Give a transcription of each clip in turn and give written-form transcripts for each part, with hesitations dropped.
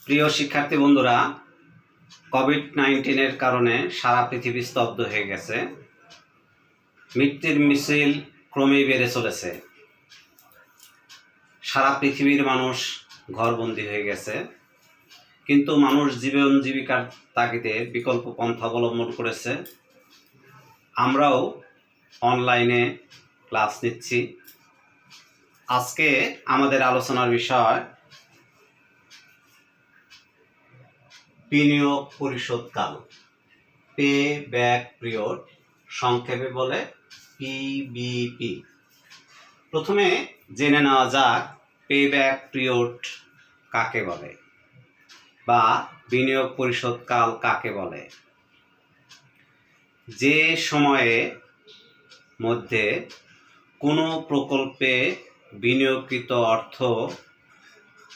প্রিয় শিক্ষার্থী বন্ধুরা, কোভিড-19 কারণে সারা পৃথিবী স্তব্ধ হয়ে গেছে। মৃত্যুর মিছিল ক্রমেই বেড়ে চলেছে। সারা পৃথিবীর মানুষ ঘরবন্দি হয়ে গেছে, কিন্তু মানুষ জীবন জীবিকার তাগিদে বিকল্প পন্থা অবলম্বন করেছে। আমরাও অনলাইনে ক্লাস নিচ্ছি। আজকে আমাদের আলোচনার বিষয় বিনিয়োগ পরিশোধকাল, পে ব্যাক পিরিয়ড, সংক্ষেপে বলে পিবিপি। প্রথমে জেনে নেওয়া যাক পে ব্যাক পিরিয়ড কাকে বলে বা বিনিয়োগ পরিশোধকাল কাকে বলে। যে সময়ে মধ্যে কোনো প্রকল্পে বিনিয়োগকৃত অর্থ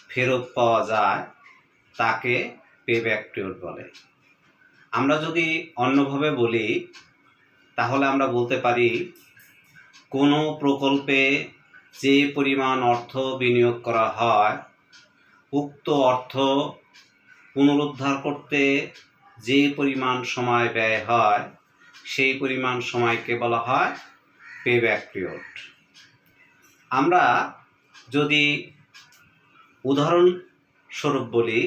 ফেরত পাওয়া যায় তাকে পে ব্যাক পিরিয়ড বলে। আমরা যদি অন্যভাবে বলি তাহলে আমরা বলতে পারি কোনো প্রকল্পে যে পরিমাণ অর্থ বিনিয়োগ করা হয় উক্ত অর্থ পুনরুদ্ধার করতে যে পরিমাণ সময় ব্যয় হয় সেই পরিমাণ সময়কে বলা হয় পে ব্যাক পিরিয়ড। আমরা যদি উদাহরণস্বরূপ বলি,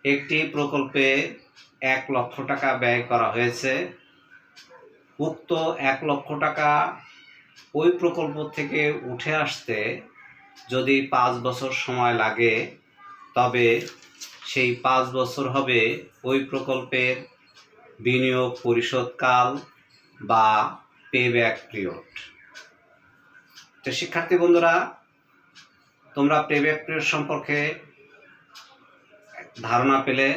একটি প্রকল্পে 1 লক্ষ টাকা ব্যয় করা হয়েছে। উক্ত 1 লক্ষ টাকা ওই প্রকল্প থেকে উঠে আসতে যদি 5 বছর সময় লাগে, তবে সেই 5 বছর হবে ওই প্রকল্পের বিনিয়োগ পরিশোধকাল বা পে ব্যাক পিরিয়ড। তো শিক্ষার্থী বন্ধুরা, তোমরা পে ব্যাক পিরিয়ড সম্পর্কে ধারণা পেলে।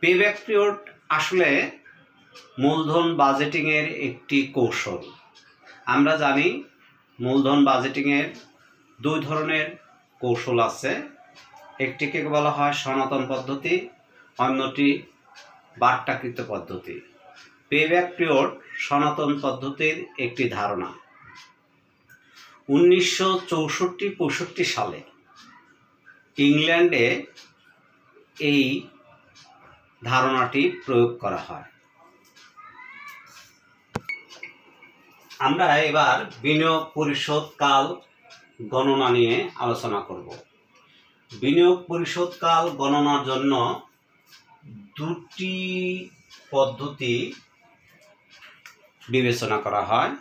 পে ব্যাক পিরিয়ড আসলে মূলধন বাজেটিংয়ের একটি কৌশল। আমরা জানি মূলধন বাজেটিংয়ের 2 ধরনের কৌশল আছে। একটিকে বলা হয় সনাতন পদ্ধতি, অন্যটি বাট্টাকৃত পদ্ধতি। পে ব্যাক পিরিয়ড সনাতন পদ্ধতির একটি ধারণা। 1964-65 সালে ইংল্যান্ডে এই ধারণাটি প্রয়োগ করা হয়। আমরা এবার বিনিয়োগ পরিশোধকাল গণনা নিয়ে আলোচনা করব। বিনিয়োগ পরিশোধকাল গণনার জন্য 2টি পদ্ধতি বিবেচনা করা হয়।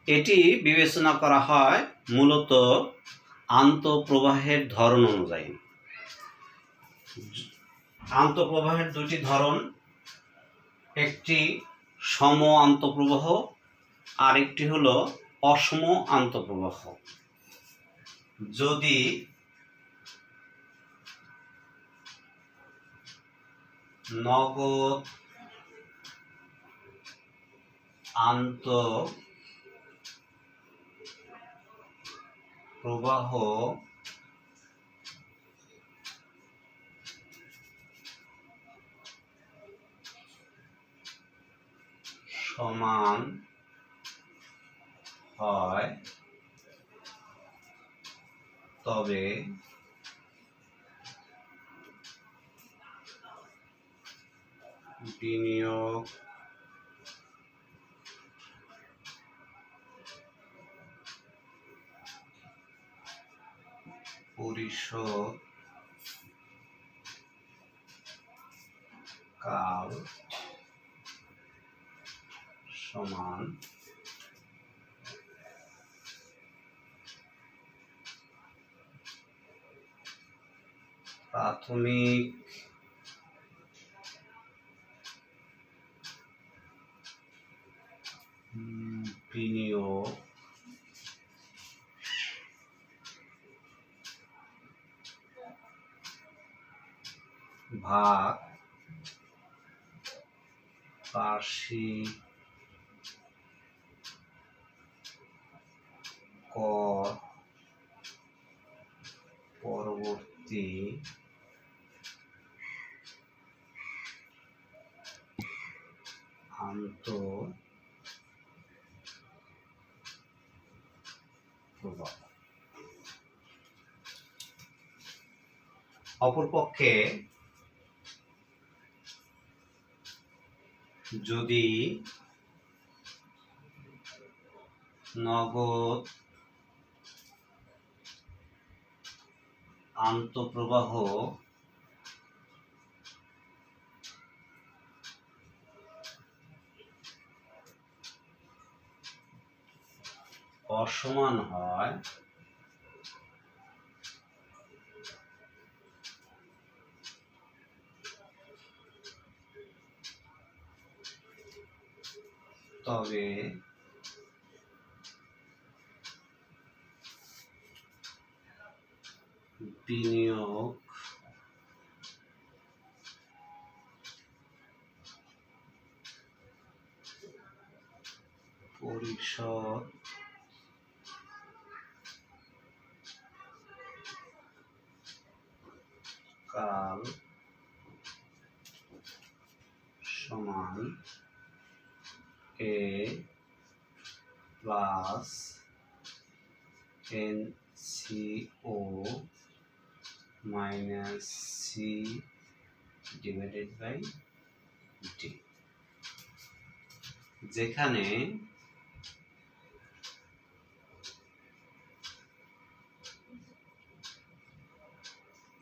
এটি বিবেচনা করা হয় মূলত আন্তঃপ্রবাহের ধরন অনুযায়ী। আন্তঃপ্রবাহের 2টি ধরন, একটি সম আন্তঃপ্রবাহ আর একটি হলো অসম আন্তঃপ্রবাহ। যদি নগদ আন্তঃপ্রবাহ সমান হয় তবে বিনিয়োগ পরিশোধকাল সমান প্রাথমিক বিনিয়োগ ভাগ বার্ষিক কর পরবর্তী আন্তঃপ্রবাহ। অপরপক্ষে যদি নগদ আন্তঃপ্রবাহ অসমান হয় তবে বিনিয়োগ পরিশোধ কাল সমান a plus NCO minus C divided by D, যেখানে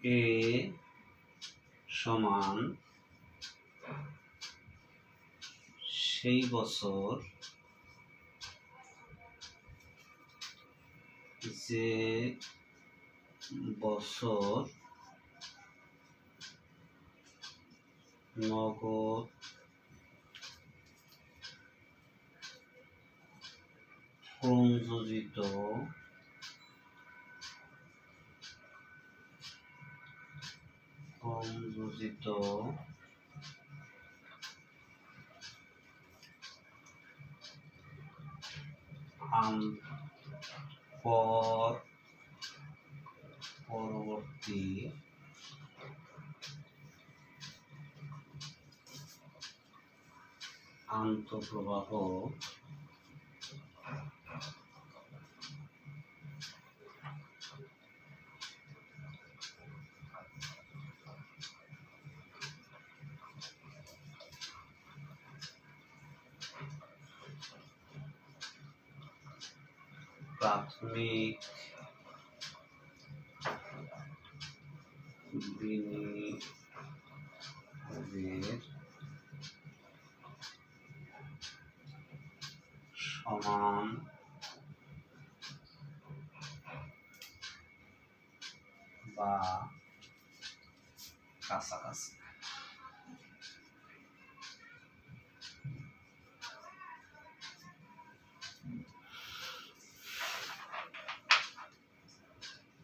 A সমান সেই বছর যে বছর নগদ সংযোজিত পরবর্তী আন্তঃপ্রবাহ প্রাথমিক বিনিয়োগের সমান বা কাছাকাছি।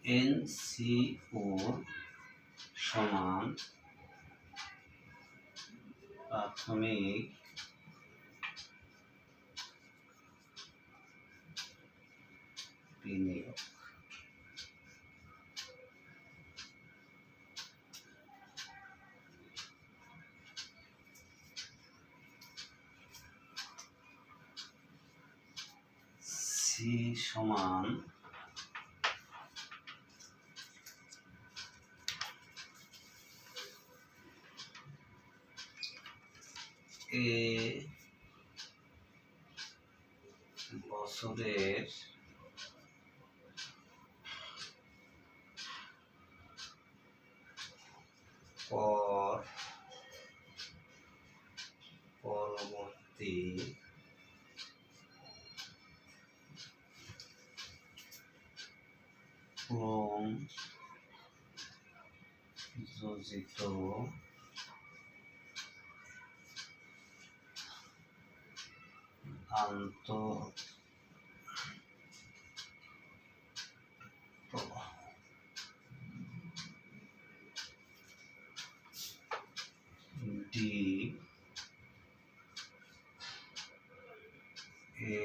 NCO সমান প্রাথমিক বিনিয়োগ C সমান A বছরের পর পরবর্তী সংযোজিত আন্তঃপ্রবাহ D এ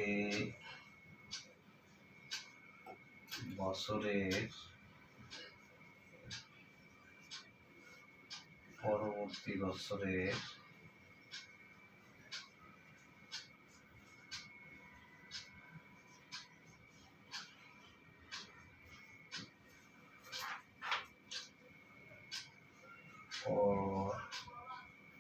বছরের পরবর্তী বছরের পরবর্তী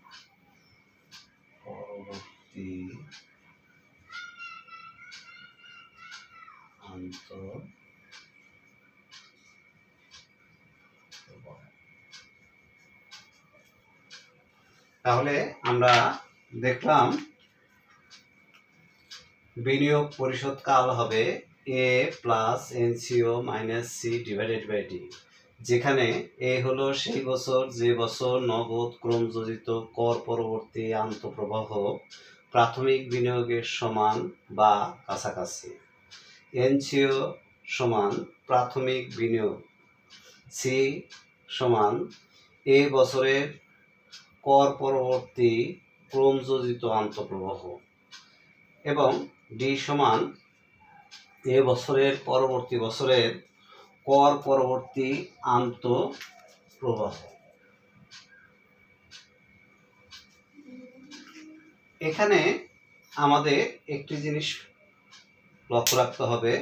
তাহলে আমরা দেখলাম বিনিয়োগ পরিশোধ কাল হবে এ প্লাস এনসিও minus C divided by D, যেখানে এ হলো সেই বছর যে বছর নগদ ক্রমযোজিত কর পরবর্তী আন্তঃপ্রবাহ প্রাথমিক বিনিয়োগের সমান বা কাছাকাছি, এনসিও সমান প্রাথমিক বিনিয়োগ, সি সমান এ বছরের কর পরবর্তী ক্রমযোজিত আন্তঃপ্রবাহ এবং ডি সমান এ বছরের পরবর্তী বছরের কর পরবর্তী আন্তঃপ্রবাহ। এখানে আমাদের একটি জিনিস লক্ষ্য রাখতে হবে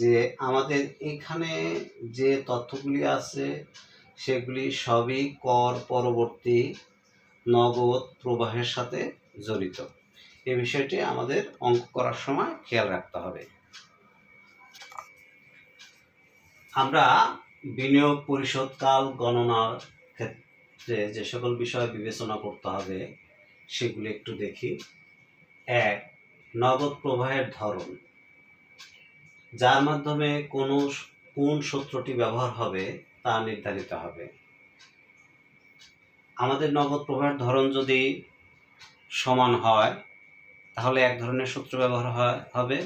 যে আমাদের এখানে যে তথ্যগুলি আছে সেগুলি সবই কর পরবর্তী নগদ প্রবাহের সাথে জড়িত। এই বিষয়টি আমাদের অঙ্ক করার সময় খেয়াল রাখতে হবে। আমরা বিনিয়োগ পরিশোধকাল গণনার ক্ষেত্রে যে সকল বিষয় বিবেচনা করতে হবে সেগুলি একটু দেখি। 1. নগদ প্রবাহের ধরন, যার মাধ্যমে কোন সূত্রটি ব্যবহার হবে তা নির্ধারিত হবে। আমাদের নগদ প্রবাহের ধরন যদি সমান হয় তাহলে এক ধরনের সূত্র ব্যবহার হবে,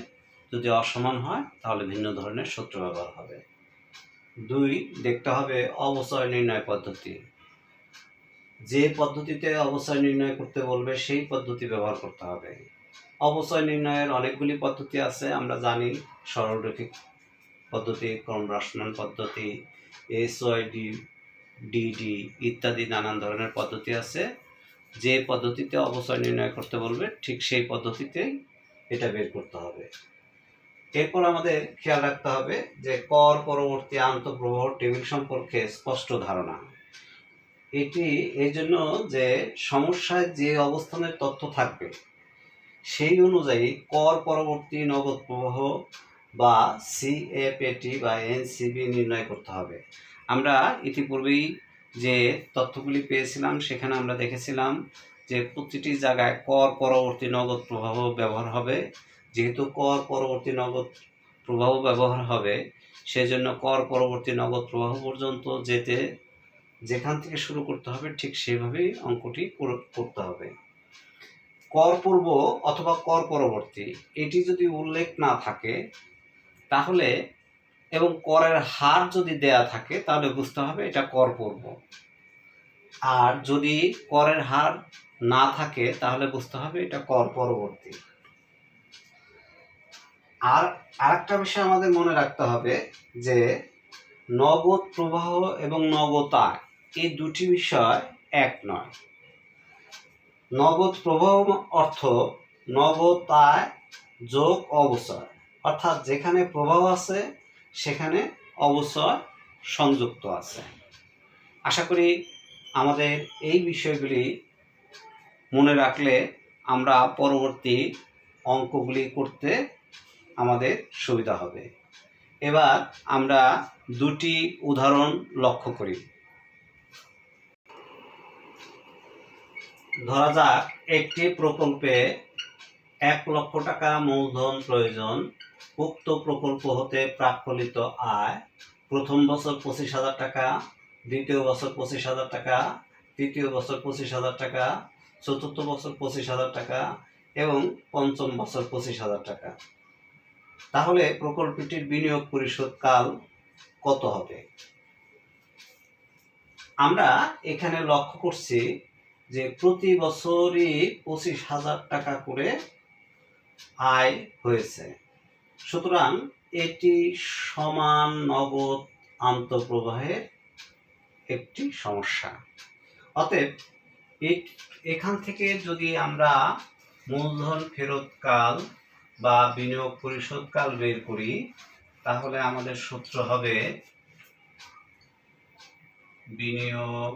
যদি অসমান হয় তাহলে ভিন্ন ধরনের সূত্র ব্যবহার হবে। 2. দেখতে হবে অবচয় নির্ণয় পদ্ধতি, যে পদ্ধতিতে অবচয় নির্ণয় করতে বলবে সেই পদ্ধতি ব্যবহার করতে হবে। অবচয় নির্ণয়ের অনেকগুলি পদ্ধতি আছে, আমরা জানি সরলরৈখিক পদ্ধতি, ক্রমহ্রাসমান পদ্ধতি, SYDD ইত্যাদি নানান ধরনের পদ্ধতি আছে। যে পদ্ধতিতে অবচয় নির্ণয় করতে বলবে ঠিক সেই পদ্ধতিতেই এটা বের করতে হবে। এরপর আমাদের খেয়াল রাখতে হবে যে কর পরবর্তী আন্তঃপ্রবাহ টেবিল সম্পর্কে স্পষ্ট ধারণা। এটি এই জন্য যে সমস্যায় যে অবস্থানের তথ্য থাকবে সেই অনুযায়ী কর পরবর্তী নগদ প্রবাহ বা সিএপএটি বা এনসিবি নির্ণয় করতে হবে। আমরা ইতিপূর্বেই যে তথ্যগুলি পেয়েছিলাম সেখানে আমরা দেখেছিলাম যে প্রতিটি জায়গায় কর পরবর্তী নগদ প্রবাহ ব্যবহার হবে। যেহেতু কর পরবর্তী নগদ প্রবাহ ব্যবহার হবে সেজন্য কর পরবর্তী নগদ প্রবাহ পর্যন্ত যেখান থেকে শুরু করতে হবে ঠিক সেভাবেই অঙ্কটি করতে হবে। কর পূর্ব অথবা কর পরবর্তী এটি যদি উল্লেখ না থাকে তাহলে এবং করের হার যদি দেয়া থাকে তাহলে বুঝতে হবে এটা কর পূর্ব, আর যদি করের হার না থাকে তাহলে বুঝতে হবে এটা কর পরবর্তী। আর আরেকটা বিষয় আমাদের মনে রাখতে হবে যে নগদ প্রবাহ এবং নগদ আয় এই দুটি বিষয় এক নয়। নগদ প্রবাহ অর্থ নগদ আয় যোগ অবচয়, অর্থাৎ যেখানে প্রবাহ আছে সেখানে অবচয় সংযুক্ত আছে। আশা করি আমাদের এই বিষয়গুলি মনে রাখলে আমরা পরবর্তী অঙ্কগুলি করতে আমাদের সুবিধা হবে। এবার আমরা দুটি উদাহরণ লক্ষ্য করি। ধরা যাক একটি প্রকল্পে 1 লক্ষ টাকা মূলধন প্রয়োজন। উক্ত প্রকল্প হতে প্রাক্কলিত আয় প্রথম বছর 25,000 টাকা, দ্বিতীয় বছর 25,000 টাকা, তৃতীয় বছর 25,000 টাকা, চতুর্থ বছর 25,000 টাকা এবং পঞ্চম বছর 25,000 টাকা। তাহলে প্রকল্পটির বিনিয়োগ পরিশোধ কাল কত হবে? আমরা এখানে লক্ষ্য করছি যে প্রতি বছরই 25,000 টাকা করে আয় হয়েছে, সুতরাং এটি সমান নগদ আন্তঃপ্রবাহের একটি সমস্যা। অতএব এখান থেকে যদি আমরা মূলধন ফেরতকাল বা বিনিয়োগ পরিশোধকাল বের করি তাহলে আমাদের সূত্র হবে বিনিয়োগ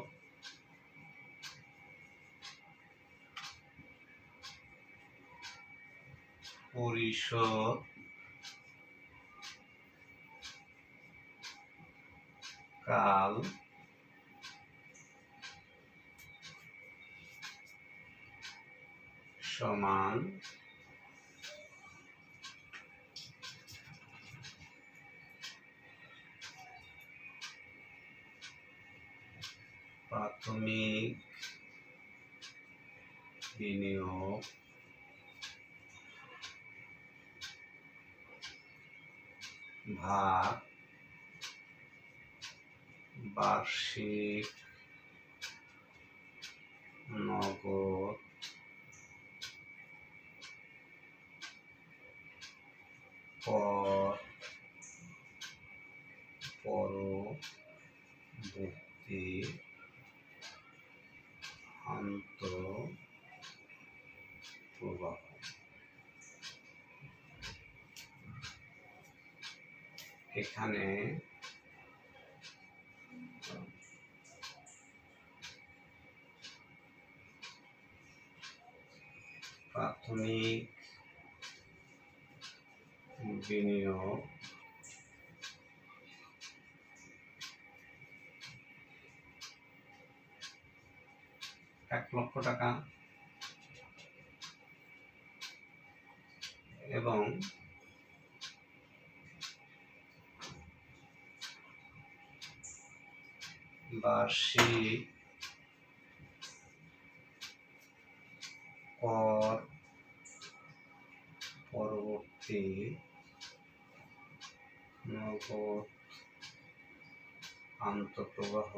পরিশোধ কাল সমান প্রাথমিক বিনিয়োগ ভাগ বার্ষিক নগদ পরবর্তী আন্তঃপ্রবাহ। এখানে প্রাথমিক বিনিয়োগ ৳1,00,000 এবং বার্ষিক কর পরবর্তী নগদ আন্তঃপ্রবাহ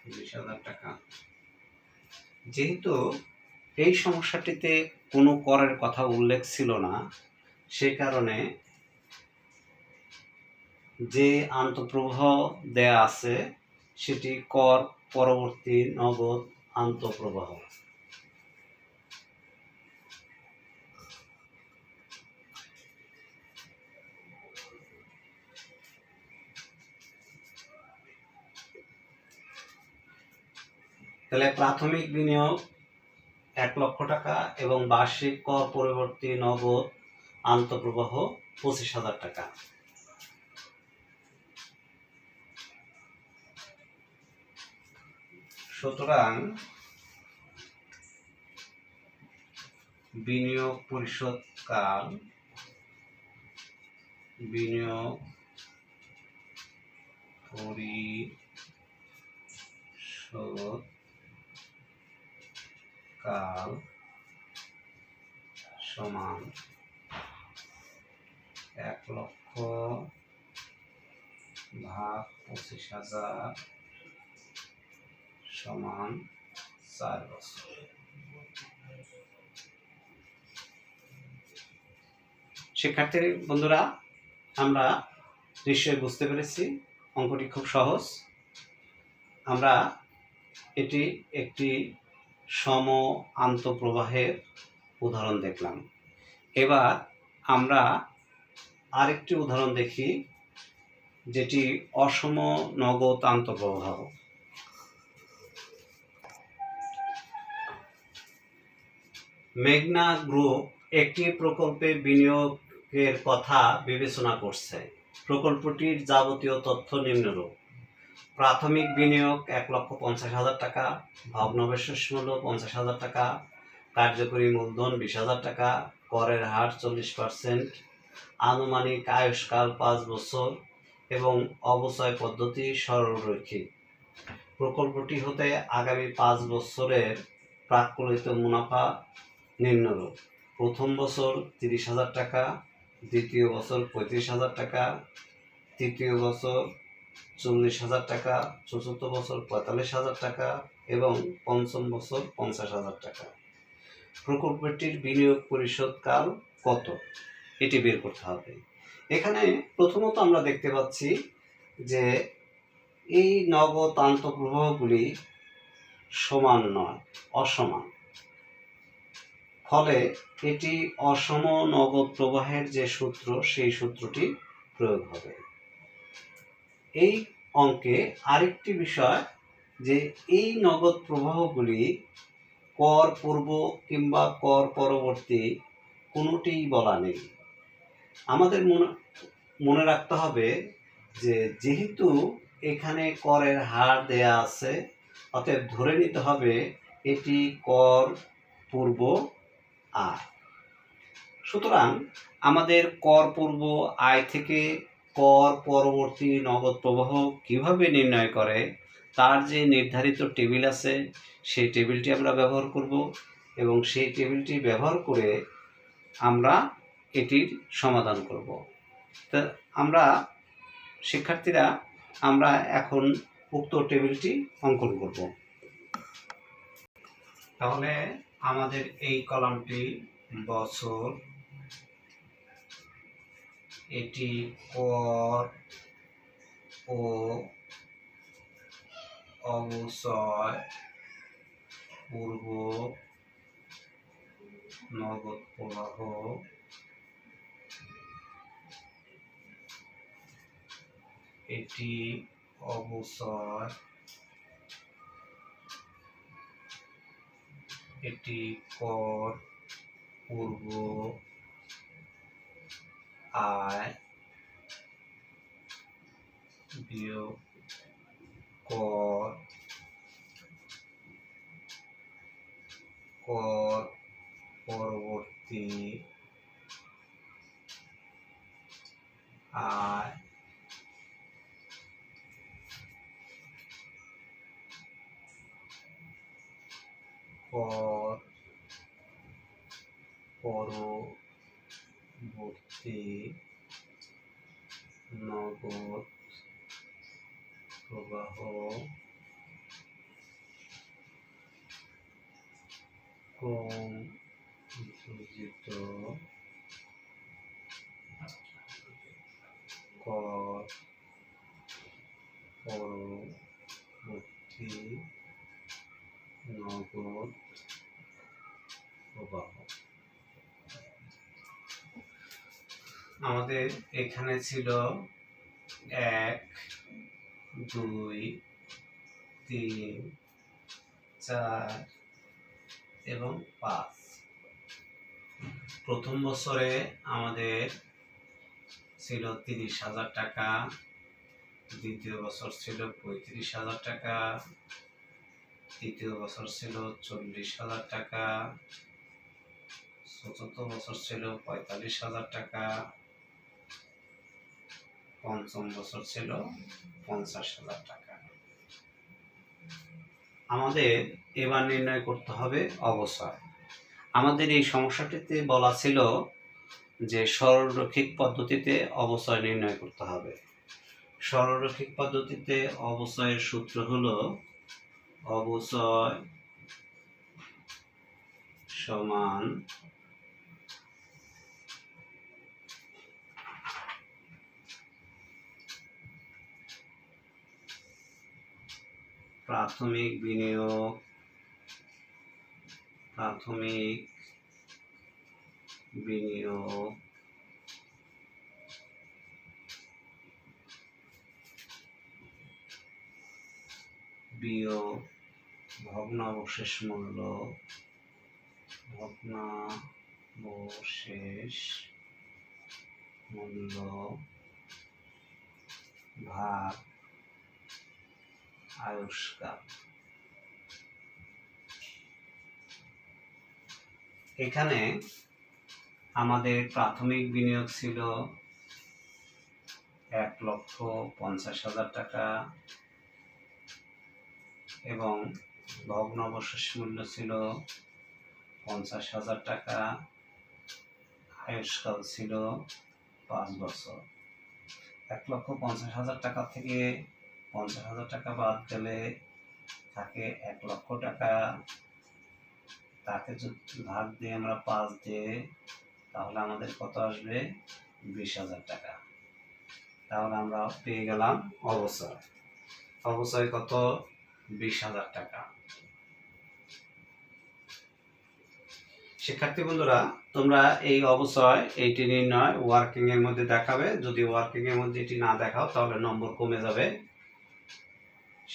৳20,000। যেহেতু এই সমস্যাটিতে কোনো করের কথা উল্লেখ ছিল না, সে কারণে যে আন্তঃপ্রবাহ দেয়া আছে সেটি কর পরবর্তী নগদ আন্তঃপ্রবাহ। তাহলে প্রাথমিক বিনিয়োগ ৳1,00,000 এবং বার্ষিক কর পরবর্তী নগদ আন্তঃপ্রবাহ ৳25,000। সুতরাং বিনিয়োগ পরিশোধকাল সমান 1,00,000 ভাগ 25,000 সমান 4 বছর। শিক্ষার্থী বন্ধুরা, আমরা নিশ্চয়ই বুঝতে পেরেছি অঙ্কটি খুব সহজ। আমরা এটি একটি সম আন্তঃপ্রবাহের উদাহরণ দেখলাম। এবার আমরা আরেকটি উদাহরণ দেখি, যেটি অসম নগদ আন্তঃপ্রবাহ। মেঘনা গ্রুপ একটি প্রকল্পে বিনিয়োগের কথা বিবেচনা করছে। প্রকল্পটির যাবতীয় তথ্য নিম্নরূপ: প্রাথমিক বিনিয়োগ ৳1,50,000, ভগ্নাবশেষ মূল্য ৳50,000, কার্যকরী মূলধন ৳20,000, করের হার 40%, আনুমানিক আয়ুষ্কাল 5 বছর এবং অবচয় পদ্ধতি সরলরৈখিক। প্রকল্পটি হতে আগামী 5 বছরের প্রাক্কলিত মুনাফা নিম্নরূপ: প্রথম বছর ৳30,000, দ্বিতীয় বছর ৳35,000, তৃতীয় বছর ৳40,000, চতুর্থ বছর ৳45,000 এবং পঞ্চম বছর ৳50,000। প্রকল্পটির বিনিয়োগ পরিশোধকাল কত, এটি বের করতে হবে। এখানে প্রথমত আমরা দেখতে পাচ্ছি যে এই নগদ আন্তঃপ্রবাহগুলি সমান নয়, অসমান। ফলে এটি অসম নগদ প্রবাহের যে সূত্র, সেই সূত্রটি প্রয়োগ হবে। এই অঙ্কে আরেকটি বিষয় যে এই নগদ প্রবাহগুলি কর পূর্ব কিংবা কর পরবর্তী কোনোটিই বলা নেই। আমাদের মনে রাখতে হবে যে যেহেতু এখানে করের হার দেয়া আছে, অতএব ধরে নিতে হবে এটি কর পূর্ব আয়। সুতরাং আমাদের কর পূর্ব আয় থেকে কর পরবর্তী নগদ প্রবাহ কিভাবে নির্ণয় করে তার যে নির্ধারিত টেবিল আছে সেই টেবিলটি আমরা ব্যবহার করব এবং সেই টেবিলটি ব্যবহার করে আমরা এটির সমাধান করব। তা আমরা শিক্ষার্থীরা আমরা এখন উক্ত টেবিলটি অঙ্কন করব। তাহলে আমাদের এই কলামটি বছর, এটি কর ও অবচয় পূর্ব নগদ প্রবাহ, এটি অবচয়, এটি কর পূর্ব আয় বিয়োগ কর পরবর্তী আয় কর পরবর্তী নগদ প্রবাহ ক্রম যোজিত কর পরবর্তী নগদ প্রবাহ। আমাদের এখানে ছিল 1, 2, 3, 4 এবং 5। প্রথম বছরে আমাদের ছিল 30,000 টাকা, দ্বিতীয় বছর ছিল 35,000 টাকা, তৃতীয় বছর ছিল 40,000 টাকা, চতুর্থ বছর ছিল 45,000 টাকা, পঞ্চম বছর ছিল 50,000 টাকা। আমাদের এবার নির্ণয় করতে হবে অবচয়। আমাদের এই সমস্যাটিতে বলা ছিল যে সরলরৈখিক পদ্ধতিতে অবচয় নির্ণয় করতে হবে। সরলরৈখিক পদ্ধতিতে অবচয়ের সূত্র হলো অবচয় সমান প্রাথমিক বিনিয়োগ বিয়োগ ভগ্নাবশেষ মূল্য ভাগ আয়ুষ্কাল। এখানে আমাদের প্রাথমিক বিনিয়োগ ছিল 1,50,000 টাকা এবং ভগ্নাবশেষ মূল্য ছিল 50,000 টাকা, আয়ুষ্কাল ছিল 5 বছর। 1,50,000 টাকা থেকে 50,000 টাকা বাদ গেলে থাকে 1 লক্ষ টাকা। তাকে যদি ভাগ দিয়ে আমরা 5 দিয়ে তাহলে আমাদের কত আসবে? 20,000 টাকা। তাহলে আমরা পেয়ে গেলাম অবচয়। অবচয় কত? 20,000 টাকা। শিক্ষার্থী বন্ধুরা, তোমরা এই অবচয় এইটি নির্ণয় ওয়ার্কিং এর মধ্যে দেখাবে। যদি ওয়ার্কিং এর মধ্যে এটি না দেখাও তাহলে নম্বর কমে যাবে,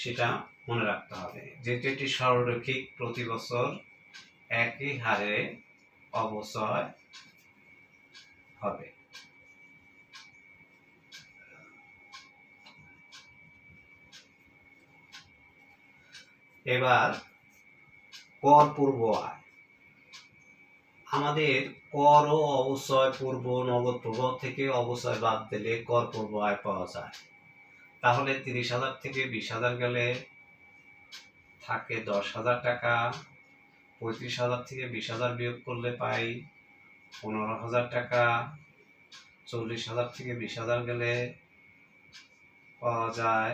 সেটা মনে রাখতে হবে, যেহেতু এটি সরলরৈখিক, প্রতি বছর একই হারে অবচয় হবে। এবার কর পূর্ব আয়। আমাদের কর ও অবচয় পূর্ব নগদ প্রবাহ থেকে অবচয় বাদ দিলে কর পূর্ব আয় পাওয়া যায়। তাহলে 30,000 থেকে 20,000 গেলে থাকে 10,000 টাকা। 35,000 থেকে 20,000 বিয়োগ করলে পাই 15,000 টাকা। 40,000 থেকে 20,000 গেলে পাওয়া যায়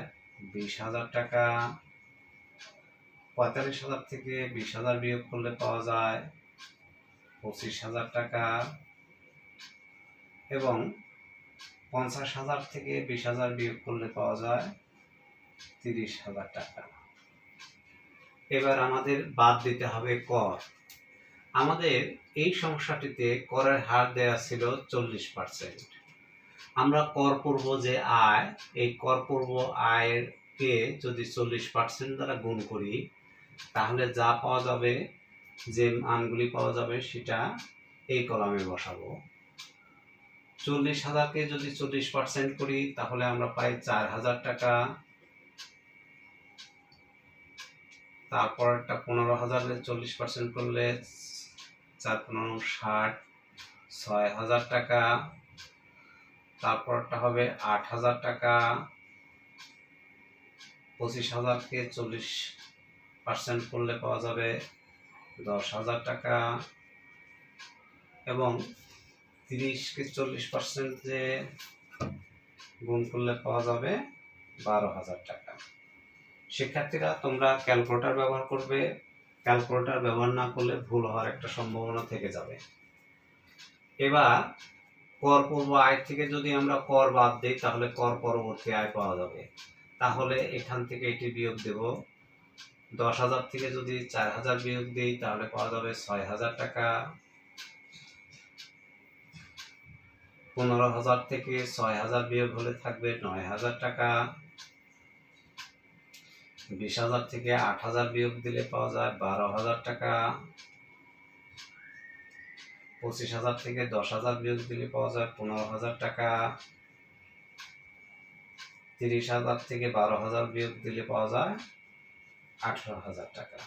20,000 টাকা। 45,000 থেকে 20,000 বিয়োগ করলে পাওয়া যায় 25,000 টাকা এবং 50,000 থেকে 20,000 বিয়োগ করলে পাওয়া যায় 30,000 টাকা। এবার আমাদের বাদ দিতে হবে কর। আমাদের এই সমস্যাটিতে করের হার দেওয়া ছিল 40%। আমরা কর পূর্ব যে আয়, এই কর পূর্ব আয়কে যদি 40% দ্বারা গুণ করি তাহলে যা পাওয়া যাবে, যে মানগুলি পাওয়া যাবে সেটা এই কলামে বসাবো। 40,000কে যদি 40% করি তাহলে আমরা পাই 4,000 টাকা। তারপরটা 15,000 40% করলে 4×15 = 60, 6,000 টাকা। তারপরটা হবে 8,000 টাকা। 25,000কে 40% করলে পাওয়া যাবে 10,000 টাকা এবং 30কে 40% যে গুণ করলে পাওয়া যাবে 12,000 টাকা। শিক্ষার্থীরা, তোমরা ক্যালকুলেটর ব্যবহার করবে। ক্যালকুলেটর ব্যবহার না করলে ভুল হওয়ার একটা সম্ভাবনা থেকে যাবে। এবার কর পূর্ব আয় থেকে যদি আমরা কর বাদ দিই তাহলে কর পরবর্তী আয় পাওয়া যাবে। তাহলে এখান থেকে এটি বিয়োগ দেব। 10,000 থেকে যদি 4,000 বিয়োগ দিই তাহলে পাওয়া যাবে 6,000 টাকা। 15,000 থেকে 6,000 বিয়োগ হলে থাকবে 9,000 টাকা। 20,000 থেকে 8,000 বিয়োগ দিলে পাওয়া যায় 12,000 টাকা। 25,000 থেকে 10,000 বিয়োগ দিলে পাওয়া যায় 15,000 টাকা। 30,000 থেকে 12,000 বিয়োগ দিলে পাওয়া যায় 18,000 টাকা।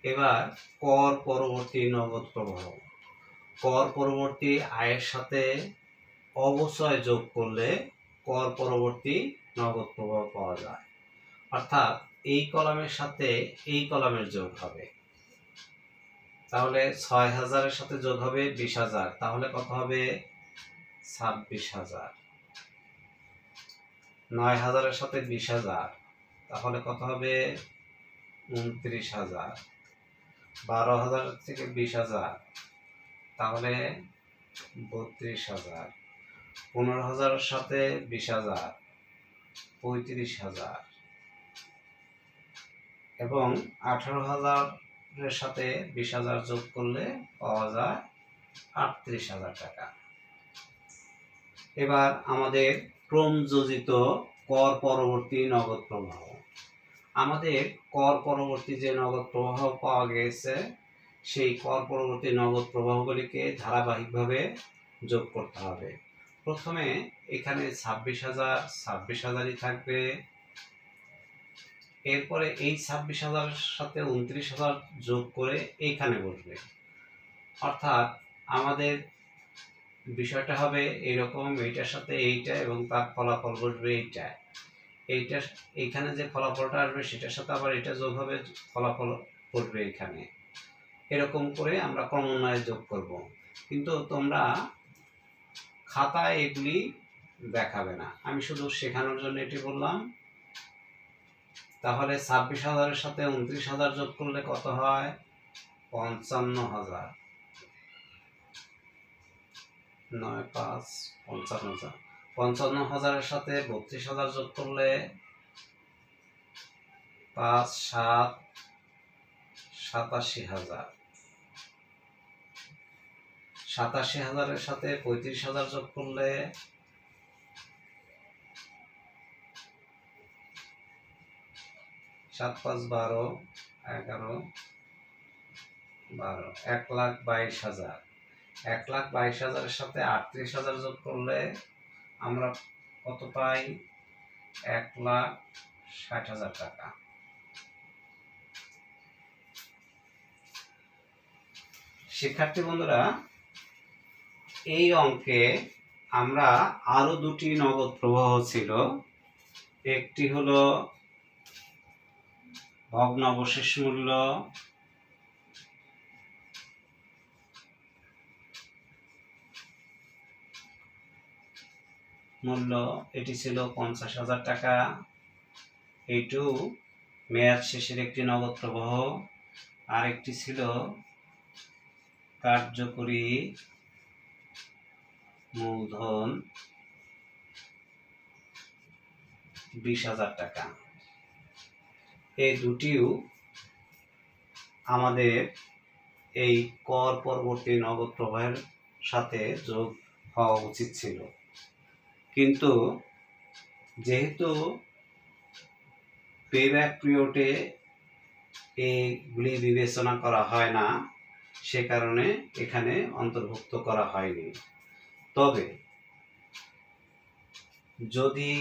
এবার কর পরবর্তী নগদ প্রবাহ। কর পরবর্তী আয়ের সাথে অবচয় যোগ করলে কর পরবর্তী নগদ প্রবাহ পাওয়া যায়। অর্থাৎ এই কলামের সাথে এই কলামের যোগ হবে। তাহলে 6,000-এর সাথে যোগ হবে 20,000, তাহলে কত হবে 26,000। 9,000-এর সাথে 20,000, তাহলে কত হবে 29,000। 12,000 থেকে 20,000, তাহলে 32,000। 15,000-এর সাথে 20,000, 35,000 এবং 18,000-এর সাথে 20,000 যোগ করলে পাওয়া যায় 38,000 টাকা। এবার আমাদের ক্রমযোজিত কর পরবর্তী নগদ প্রবাহ। আমাদের কর পরবর্তী যে নগদ প্রবাহ পাওয়া গেছে সেই কর পরবর্তী নগদ প্রবাহগুলিকে ধারাবাহিকভাবে যোগ করতে হবে। প্রথমে এখানে 26,000ই থাকবে। এরপরে এই 26,000-এর সাথে 29,000 যোগ করে এইখানে বসবে। অর্থাৎ আমাদের বিষয়টা হবে এরকম, এইটার সাথে এইটা এবং তার ফলাফল বসবে এইটা। এইটা এইখানে যে ফলাফলটা আসবে সেটার সাথে আবার এটা যোগ হবে, ফলাফল বসবে এইখানে। এরকম করে আমরা ক্রমান্বয়ে যোগ করব। কিন্তু তোমরা খাতায় এগুলি দেখাবে না, আমি শুধু শেখানোর জন্য এটি বললাম। তাহলে 26,000-এর সাথে 29,000 যোগ করলে কত হয় 55,000। 9, 5, 55,000। 55,000-এর সাথে 32,000 যোগ করলে 5, 7, 87,000। 87,000-এর সাথে 35,000 যোগ করলে 45,000। 7 5 12 11 12 1,22,000। 1,22,000-এর সাথে 38,000 যোগ করলে আমরা কত পাই? 1,60,000 টাকা। শিক্ষার্থী বন্ধুরা, এই অঙ্কে আমরা আরো দুটি নগদ প্রবাহ ছিল। একটি হলো ভগ্নাবশেষ মূল্য এটি ছিল 50,000 টাকা। এইটু মেয়াদ শেষের একটি নগদ প্রবাহ। আর একটি ছিল কার্যকরী মূলধন 20,000 টাকা। এই দুটিও আমাদের এই কর পরবর্তী নগদ প্রবাহের সাথে যোগ হওয়া উচিত ছিল, কিন্তু যেহেতু পেব্যাক পিরিয়ডে এগুলি বিবেচনা করা হয় না, সে কারণে এখানে অন্তর্ভুক্ত করা হয়নি। তবে যদি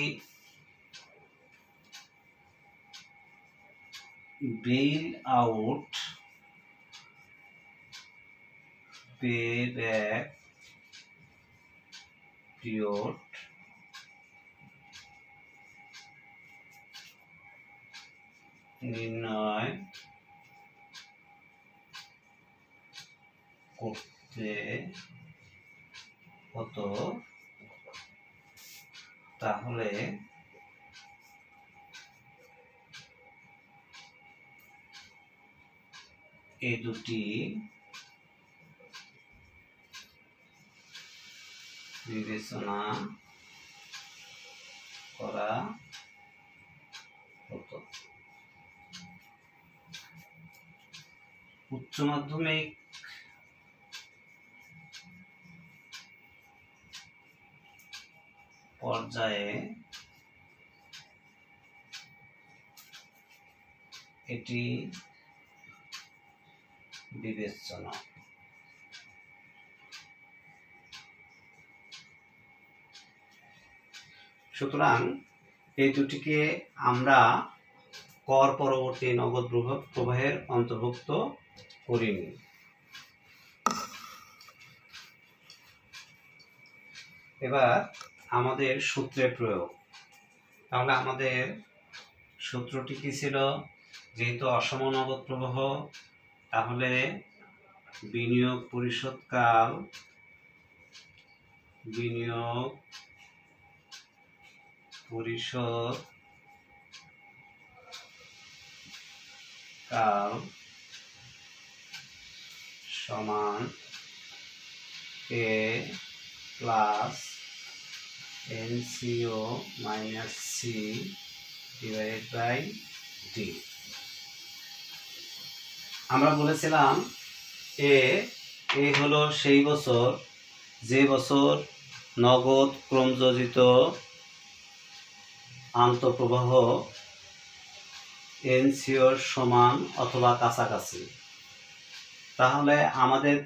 বিল আউট পেব্যাক পিরিয়ড নির্ণয় করতে হতো, তাহলে এই দুটি বিবেচনা করা হতো। উচ্চ মাধ্যমিক পর্যায়ে এটি বিবেচনা। সুতরাং এই দুটিকে আমরা কর পরবর্তী নগদ প্রবাহের অন্তর্ভুক্ত করিনি। এবার আমাদের সূত্রের প্রয়োগ। তাহলে আমাদের সূত্রটি কি ছিল? যেহেতু অসম নগদ প্রবাহ, তাহলে বিনিয়োগ পরিশোধকাল সমান A plus NCO minus C divided by D। আমরা বলেছিলাম এ হলো সেই বছর যে বছর নগদ ক্রমযোজিত আন্তঃপ্রবাহ এনসিওর সমান অথবা কাছাকাছি। তাহলে আমাদের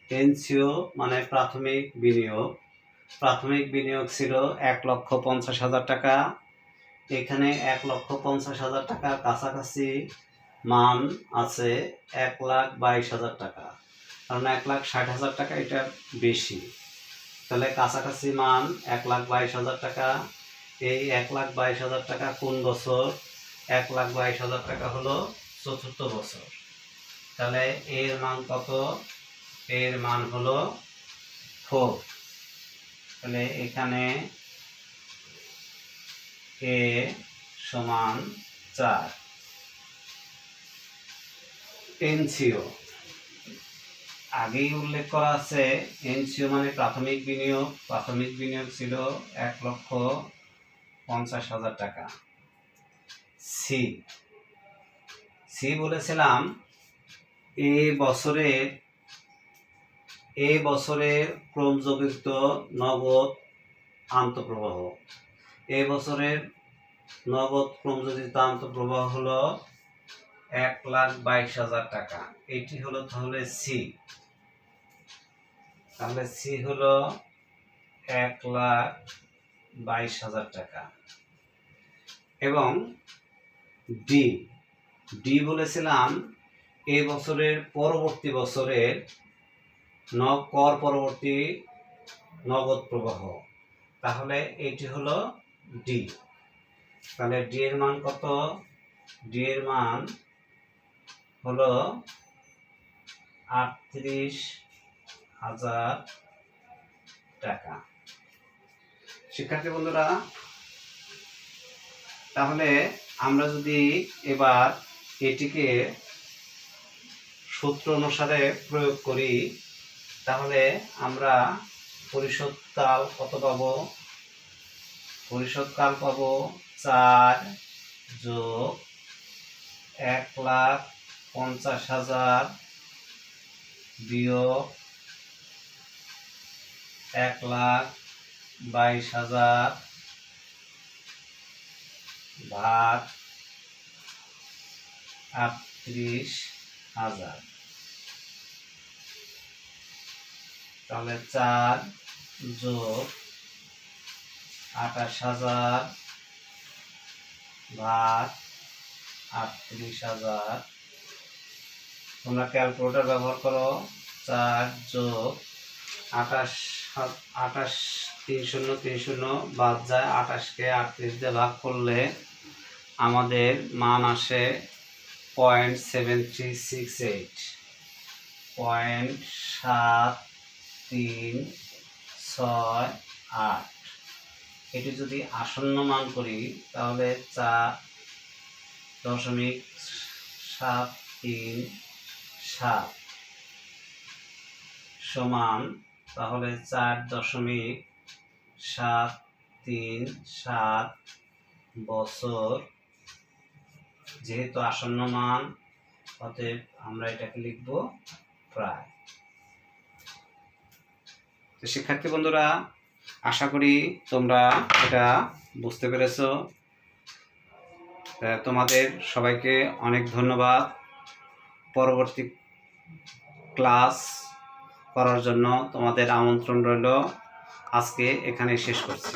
এনসিও মানে প্রাথমিক বিনিয়োগ ছিল 1,50,000 টাকা। এখানে 1,50,000 টাকার কাছাকাছি মান আছে 1,22,000 টাকা, কারণ 1,60,000 টাকা এটা বেশি। তাহলে কাছাকাছি মান 1,22,000 টাকা। এই 1,22,000 টাকা কোন বছর? 1,22,000 টাকা হলো চতুর্থ বছর। তাহলে এর মান কত? এর মান হলো 4। তাহলে এখানে এ সমান 4। এনসিও আগেই উল্লেখ করা আছে, এনসিও মানে প্রাথমিক বিনিয়োগ ছিল 1,50,000 টাকা। সি বলেছিলাম এ বছরের ক্রমযোজিত নগদ আন্তঃপ্রবাহ। এ বছরের নগদ ক্রমযোজিত আন্তঃপ্রবাহ হলো 1,22,000 টাকা। এটি হলো তাহলে সি। তাহলে সি হলো 1,22,000 টাকা। এবং ডি ডি বলেছিলাম এই বছরের পরবর্তী বছরের কর পরবর্তী নগদ প্রবাহ। তাহলে এটি হলো ডি। তাহলে ডি এর মান কত? ডি এর মান হলো 38,000 টাকা। শিক্ষার্থী বন্ধুরা, তাহলে আমরা যদি এবার এটিকে সূত্র অনুসারে প্রয়োগ করি, তাহলে আমরা পরিশোধকাল কত পাবো? পরিশোধকাল পাবো 4 যোগ 1,50,000 বিয়োগ 1,22,000 ভাগ 38,000। তাহলে 4 যোগ 28,000 ভাগ 38,000। তোমরা ক্যালকুলেটর ব্যবহার করো। 4 যোগ 28 3 বাদ যায়, 28কে 38 দিয়ে ভাগ করলে আমাদের মান আসে 0.7368, 0.7368। এটি যদি আসন্ন মান করি তাহলে 4.737 সমান, তাহলে 4.737 বছর। যেহেতু আসন্ন মান, অতএব আমরা এটাকে লিখব প্রায়। তো শিক্ষার্থী বন্ধুরা, আশা করি তোমরা এটা বুঝতে পেরেছো। তোমাদের সবাইকে অনেক ধন্যবাদ। পরবর্তী ক্লাস করার জন্য তোমাদের আমন্ত্রণ রইল। আজকে এখানেই শেষ করছি।